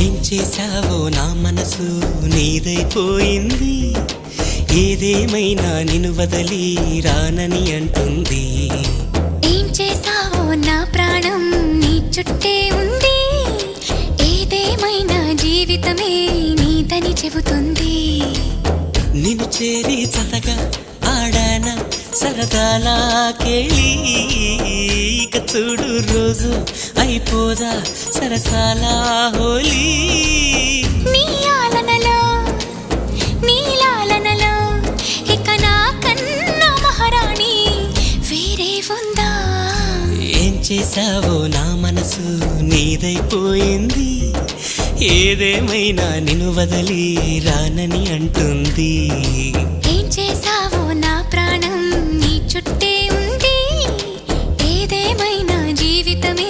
ఏం చేశావో నా మనసు నీదైపోయింది, ఏదేమైనా నిన్ను వదలి రానని అంటుంది. ఏం చేశావో నా ప్రాణం నీ చుట్టే ఉంది, ఏదేమైనా జీవితమే నీదని చెబుతుంది. నిన్ను చేరి చతగా ఆడాన సరదాలా కేళి, ఇక చూడు రోజు అయిపోదా సరసాలా హోలీ. నీ ఆలనలో నీ లాలనలో ఇక నా కన్నా మహారాణి వేరే ఉందా? ఏం చేశావో నా మనసు నీదైపోయింది, ఏదేమైనా నిన్ను వదలి రానని అంటుంది. ఏం చేశావో నా ప్రాణం నీ చుట్టే